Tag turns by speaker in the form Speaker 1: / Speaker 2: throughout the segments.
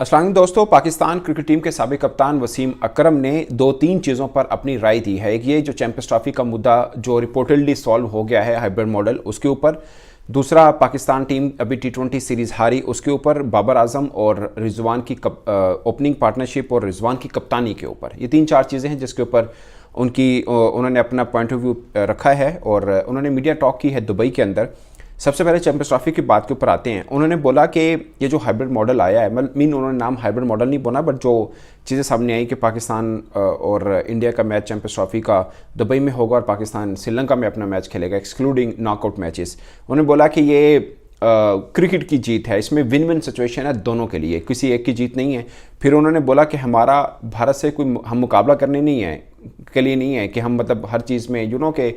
Speaker 1: अस्सलाम वालेकुम दोस्तों, पाकिस्तान क्रिकेट टीम के साबिक कप्तान वसीम अकरम ने दो तीन चीज़ों पर अपनी राय दी है। एक ये जो चैंपियंस ट्रॉफी का मुद्दा जो रिपोर्टेडली सॉल्व हो गया है हाइब्रिड मॉडल, उसके ऊपर। दूसरा, पाकिस्तान टीम अभी T20 सीरीज़ हारी, उसके ऊपर। बाबर आजम और रिजवान की ओपनिंग पार्टनरशिप और रिजवान की कप्तानी के ऊपर। ये तीन चार चीज़ें हैं जिसके ऊपर उन्होंने अपना पॉइंट ऑफ व्यू रखा है और उन्होंने मीडिया टॉक की है दुबई के अंदर। सबसे पहले चैंपियंस ट्रॉफी की बात के ऊपर आते हैं। उन्होंने बोला कि ये जो हाइब्रिड मॉडल आया है, उन्होंने नाम हाइब्रिड मॉडल नहीं बोला, बट जो चीज़ें सामने आई कि पाकिस्तान और इंडिया का मैच चैंपियंस ट्रॉफी का दुबई में होगा और पाकिस्तान श्रीलंका में अपना मैच खेलेगा, एक्सक्लूडिंग नॉकआउट मैचेस। उन्होंने बोला कि ये क्रिकेट की जीत है, इसमें विन विन सिचुएशन है दोनों के लिए, किसी एक की जीत नहीं है। फिर उन्होंने बोला कि हमारा भारत से कोई हम मुकाबला करने नहीं है के लिए नहीं है कि हम मतलब हर चीज़ में के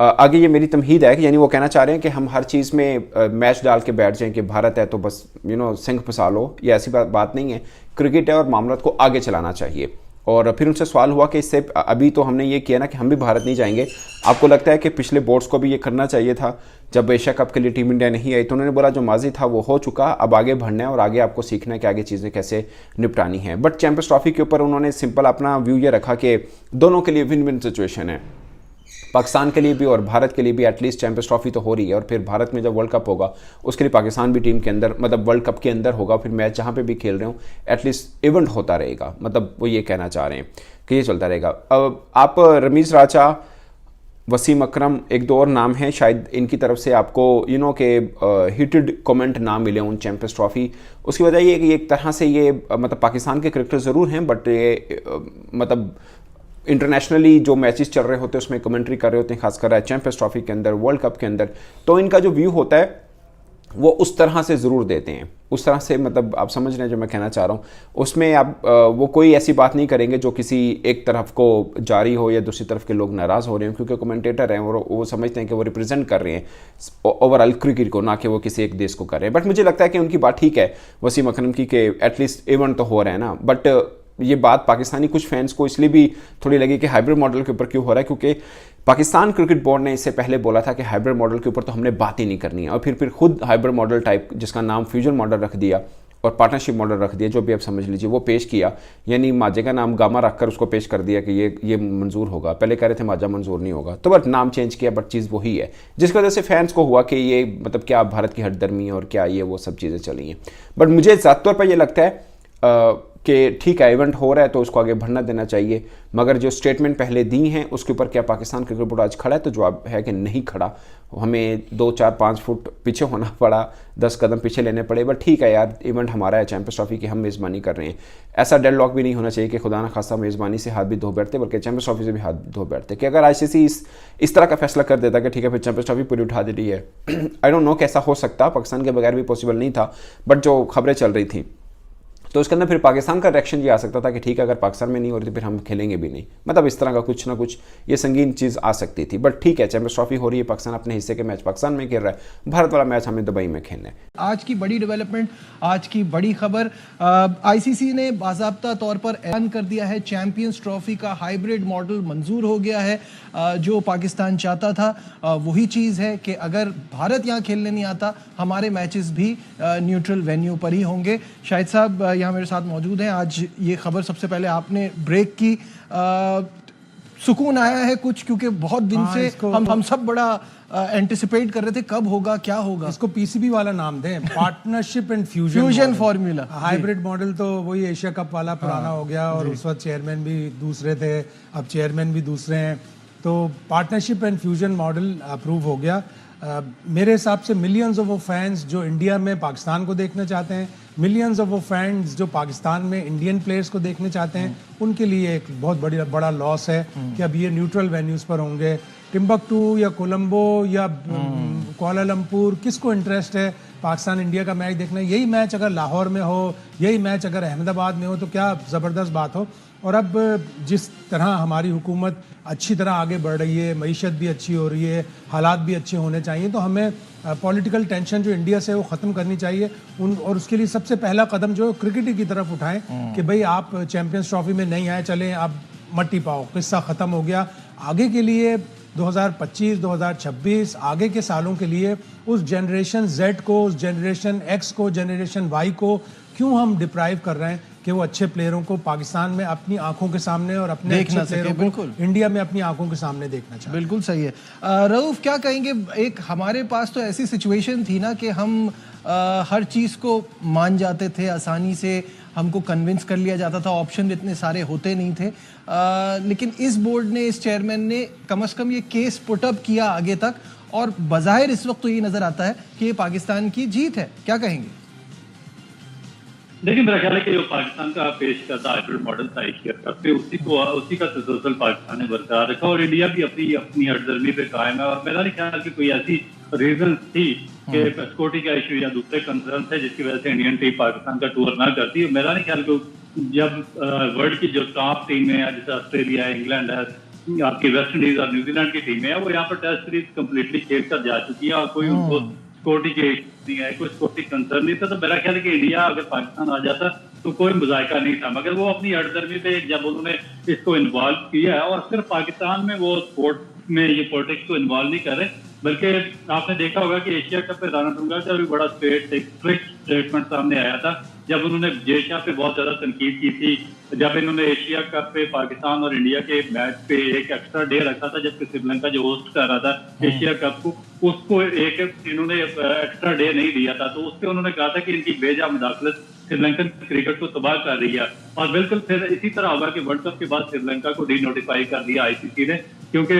Speaker 1: आगे ये मेरी तमहीद है कि यानी वो कहना चाह रहे हैं कि हम हर चीज़ में मैच डाल के बैठ जाएं कि भारत है तो बस सिंह फंसा लो। ये ऐसी बात नहीं है, क्रिकेट है और मामलों को आगे चलाना चाहिए। और फिर उनसे सवाल हुआ कि इससे अभी तो हमने ये किया ना कि हम भी भारत नहीं जाएंगे, आपको लगता है कि पिछले बोर्ड्स को भी ये करना चाहिए था जब एशिया कप के लिए टीम इंडिया नहीं आई? तो उन्होंने बोला जो माजी था वो हो चुका, अब आगे बढ़ना है और आगे आपको सीखना है कि आगे चीज़ें कैसे निपटानी है। बट चैंपियंस ट्रॉफी के ऊपर उन्होंने सिंपल अपना व्यू ये रखा कि दोनों के लिए विन विन सिचुएशन है, पाकिस्तान के लिए भी और भारत के लिए भी। एटलीस्ट चैंपियंस ट्रॉफी तो हो रही है और फिर भारत में जब वर्ल्ड कप होगा उसके लिए पाकिस्तान भी टीम के अंदर मतलब वर्ल्ड कप के अंदर होगा, फिर मैच जहाँ पे भी खेल रहे हो एटलीस्ट इवेंट होता रहेगा। मतलब वो ये कहना चाह रहे हैं कि ये चलता रहेगा। अब आप रमीज़ राजा, वसीम अकरम, एक दो और नाम हैं, शायद इनकी तरफ से आपको के हीटेड कमेंट ना मिले उन चैंपियंस ट्रॉफी। उसकी वजह ये है कि एक तरह से ये मतलब पाकिस्तान के क्रिकेटर ज़रूर हैं, बट ये मतलब इंटरनेशनली जो मैचेस चल रहे होते हैं उसमें कमेंट्री कर रहे होते हैं, खासकर चैंपियंस ट्रॉफी के अंदर, वर्ल्ड कप के अंदर। तो इनका जो व्यू होता है वो उस तरह से ज़रूर देते हैं, उस तरह से मतलब आप समझ रहे हैं जो मैं कहना चाह रहा हूँ। उसमें आप वो कोई ऐसी बात नहीं करेंगे जो किसी एक तरफ को जारी हो या दूसरी तरफ के लोग नाराज़ हो रहे हैं, क्योंकि कमेंटेटर हैं और वो समझते हैं कि वो रिप्रेजेंट कर रहे हैं ओवरऑल क्रिकेट को, ना कि वो किसी एक देश को कर रहे हैं। बट मुझे लगता है कि उनकी बात ठीक है वसीम अकरम की कि एटलीस्ट इवेंट तो हो रहा है ना। बट ये बात पाकिस्तानी कुछ फैंस को इसलिए भी थोड़ी लगी कि हाइब्रिड मॉडल के ऊपर क्यों हो रहा है, क्योंकि पाकिस्तान क्रिकेट बोर्ड ने इससे पहले बोला था कि हाइब्रिड मॉडल के ऊपर तो हमने बात ही नहीं करनी है, और फिर खुद हाइब्रिड मॉडल टाइप जिसका नाम फ्यूजन मॉडल रख दिया और पार्टनरशिप मॉडल रख दिया, जो भी आप समझ लीजिए, वो पेश किया। यानी माजे का नाम गामा रखकर उसको पेश कर दिया कि ये मंजूर होगा। पहले कह रहे थे माजा मंजूर नहीं होगा, तो बट नाम चेंज किया, बट चीज़ वही है, जिसकी वजह से फैंस को हुआ कि ये मतलब क्या भारत की हटदर्मी है और क्या ये वो सब चीज़ें चली हैं। बट मुझे ज़्यादा तौर पर यह लगता है कि ठीक है, इवेंट हो रहा है तो उसको आगे बढ़ना देना चाहिए। मगर जो स्टेटमेंट पहले दी हैं उसके ऊपर क्या पाकिस्तान क्रिकेट बोर्ड आज खड़ा है? तो जवाब है कि नहीं खड़ा। हमें 2, 4, 5 फुट पीछे होना पड़ा, 10 कदम पीछे लेने पड़े। बट ठीक है यार, इवेंट हमारा है, चैंपियंस ट्रॉफी की हम मेज़बानी कर रहे हैं। ऐसा डेडलॉक भी नहीं होना चाहिए कि खुदा ना खास्ता मेज़बानी से हाथ भी धो बैठते, बल्कि चैंपियंस ट्रॉफी से भी हाथ धो बैठते। कि अगर ICC इस तरह का फैसला कर देता कि ठीक है फिर चैंपियंस ट्रॉफी पूरी उठा दे रही है, आई डोंट नो कैसा हो सकता, पाकिस्तान के बगैर भी पॉसिबल नहीं था, बट जो खबरें चल रही थी तो उसके अंदर फिर पाकिस्तान का रिएक्शन ये आ सकता था कि ठीक है अगर पाकिस्तान में नहीं हो रही तो फिर हम खेलेंगे भी नहीं। मतलब इस तरह का कुछ ना कुछ ये संगीन चीज़ आ सकती थी। बट ठीक है, चैंपियंस ट्रॉफी हो रही है, पाकिस्तान अपने हिस्से के मैच पाकिस्तान में खेल रहा है, भारत वाला मैच हमें दुबई में खेलना है।
Speaker 2: आज की बड़ी डेवलपमेंट, आज की बड़ी खबर, ICC ने बाज़ाब्ता तौर पर ऐलान कर दिया है चैंपियंस ट्रॉफी का हाइब्रिड मॉडल मंजूर हो गया है। जो पाकिस्तान चाहता था वही चीज़ है कि अगर भारत यहाँ खेलने नहीं आता, हमारे मैचेस भी न्यूट्रल वेन्यू पर ही होंगे। शाहिद साहब यहाँ मेरे साथ मौजूद हैं। आज ये खबर सबसे पहले आपने ब्रेक की, सुकून आया है कुछ, क्योंकि बहुत दिन से हम सब बड़ा एंटिसिपेट कर रहे थे कब होगा, क्या होगा।
Speaker 3: इसको PCB वाला नाम दें, partnership and fusion
Speaker 2: formula.
Speaker 3: Hybrid model तो वही एशिया कप वाला पुराना हो गया, और उस वक्त चेयरमैन भी दूसरे थे, अब चेयरमैन भी दूसरे हैं, तो partnership and fusion model approve हो गया। मेरे हिसाब से मिलियंस ऑफ वो फैंस जो इंडिया में पाकिस्तान को देखना चाहते हैं, मिलियंस ऑफ वो फैंस जो पाकिस्तान में इंडियन प्लेयर्स को देखने चाहते हैं, उनके लिए एक बहुत बड़ा लॉस है कि अब ये न्यूट्रल वेन्यूज़ पर होंगे। टिम्बकटू या कोलंबो या कुआलालंपुर, किसको इंटरेस्ट है पाकिस्तान इंडिया का मैच देखना? यही मैच अगर लाहौर में हो, यही मैच अगर अहमदाबाद में हो तो क्या ज़बरदस्त बात हो। और अब जिस तरह हमारी हुकूमत अच्छी तरह आगे बढ़ रही है, मईशत भी अच्छी हो रही है, हालात भी अच्छे होने चाहिए, तो हमें पॉलिटिकल टेंशन जो इंडिया से वो ख़त्म करनी चाहिए। और उसके लिए सबसे पहला कदम जो क्रिकेट की तरफ उठाएं कि भाई आप चैंपियंस ट्रॉफी में नहीं आए, चलें अब मट्टी पाओ, किस्सा ख़त्म हो गया। आगे के लिए 2025, 2026 आगे के सालों के लिए उस जनरेशन Z को, उस जनरेशन X को, जनरेशन Y को क्यों हम डिप्राइव कर रहे हैं कि वो अच्छे प्लेयरों को पाकिस्तान में अपनी आंखों के सामने और अपने
Speaker 2: देख ना
Speaker 3: अच्छे
Speaker 2: सके,
Speaker 3: प्लेयरों
Speaker 2: बिल्कुल।
Speaker 3: को इंडिया में अपनी आंखों के सामने देखना चाहते हैं।
Speaker 2: बिल्कुल सही है। रऊफ क्या कहेंगे, एक हमारे पास तो ऐसी सिचुएशन थी ना कि हम हर चीज़ को मान जाते थे, आसानी से हमको कन्विंस कर लिया जाता था, ऑप्शन इतने सारे होते नहीं थे। लेकिन इस बोर्ड ने, इस चेयरमैन ने कम से कम ये केस पुटअप किया आगे तक, और बज़ाहिर इस वक्त तो ये नज़र आता है कि ये पाकिस्तान की जीत है। क्या कहेंगे?
Speaker 4: देखिए, मेरा ख्याल है कि जो पाकिस्तान का पेश करता हाइब्रिड मॉडल था एशिया कप पे, उसी का तसलसल पाकिस्तान ने बरकरार रखा और इंडिया भी अपनी हटदर्मी पे कायम है। और मेरा नहीं ख्याल कि कोई ऐसी रीजन थी कि सिक्योरिटी का इशू या दूसरे कंसर्न थे जिसकी वजह से इंडियन टीम पाकिस्तान का टूर ना करती। मेरा नहीं ख्याल कि जब वर्ल्ड की जो टॉप टीमें हैं, जैसे ऑस्ट्रेलिया है, इंग्लैंड है, आपकी वेस्ट इंडीज और न्यूजीलैंड की टीमें हैं, वो यहाँ पर टेस्ट सीरीज कम्प्लीटली खेल कर जा चुकी है और कोई उनको सिक्योरिटी के नहीं है, कोई सिक्योरिटी कंसर्न नहीं था। तो मेरा ख्याल है कि इंडिया अगर पाकिस्तान आ जाता तो कोई मुजायका नहीं था, मगर वो अपनी हटदर्मी पे जब उन्होंने इसको इन्वॉल्व किया है, और सिर्फ पाकिस्तान में वो स्पोर्ट में ये पॉलिटिक्स को इन्वॉल्व नहीं कर रहे, बल्कि आपने देखा होगा कि एशिया कप पे राणा तुंगा का भी बड़ा स्ट्रिक्ट स्टेटमेंट सामने आया था जब उन्होंने जेशा पे बहुत ज्यादा तनकीद की थी, जब इन्होंने एशिया कप पे पाकिस्तान और इंडिया के मैच पे एक एक्स्ट्रा डे रखा था, जबकि श्रीलंका जो होस्ट कर रहा था एशिया कप को, उसको एक इन्होंने एक्स्ट्रा डे नहीं दिया था। तो उससे उन्होंने कहा था कि इनकी बेजा मुदाखलत श्रीलंकन क्रिकेट को तबाह कर रही है। और बिल्कुल फिर इसी तरह होगा कि वर्ल्ड कप के बाद श्रीलंका को डी नोटिफाई कर दिया आईसीसी ने, क्योंकि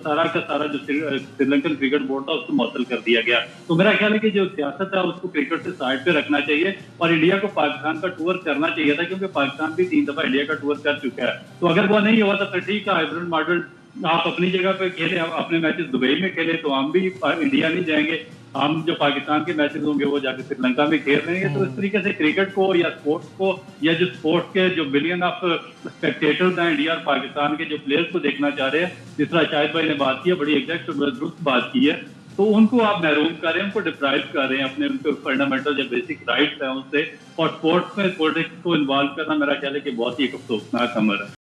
Speaker 4: सारा का सारा जो श्रीलंकन क्रिकेट बोर्ड था उसको मुअत्तल कर दिया गया। तो मेरा ख्याल है कि जो सियासत है उसको क्रिकेट से साइड पे रखना चाहिए और इंडिया को पाकिस्तान का टूर करना चाहिए था, क्योंकि पाकिस्तान भी 3 दफा इंडिया का टूर कर चुका है। तो अगर वो नहीं हुआ तो फिर ठीक है, हाइब्रिड मॉडल आप अपनी जगह पे खेले, अपने मैचेस दुबई में खेले, तो हम भी इंडिया नहीं जाएंगे, हम जो पाकिस्तान के मैचेस होंगे वो जाके श्रीलंका में खेल रहे हैं। तो इस तरीके से क्रिकेट को या स्पोर्ट्स को या जो स्पोर्ट्स के जो बिलियन ऑफ स्पेक्टेटर्स हैं इंडिया और पाकिस्तान के जो प्लेयर्स को देखना चाह रहे हैं, जिस तरह शाहिद भाई ने बात की है, बड़ी एग्जैक्ट और दुरुस्त बात की है, तो उनको आप महरूम कर रहे हैं, उनको डिप्राइव कर रहे हैं अपने उनके फंडामेंटल जो बेसिक राइट्स हैं उससे। और स्पोर्ट्स में पॉलिटिक्स को इन्वॉल्व करना मेरा ख्याल है कि बहुत ही एक अफसोसनाक अमर है।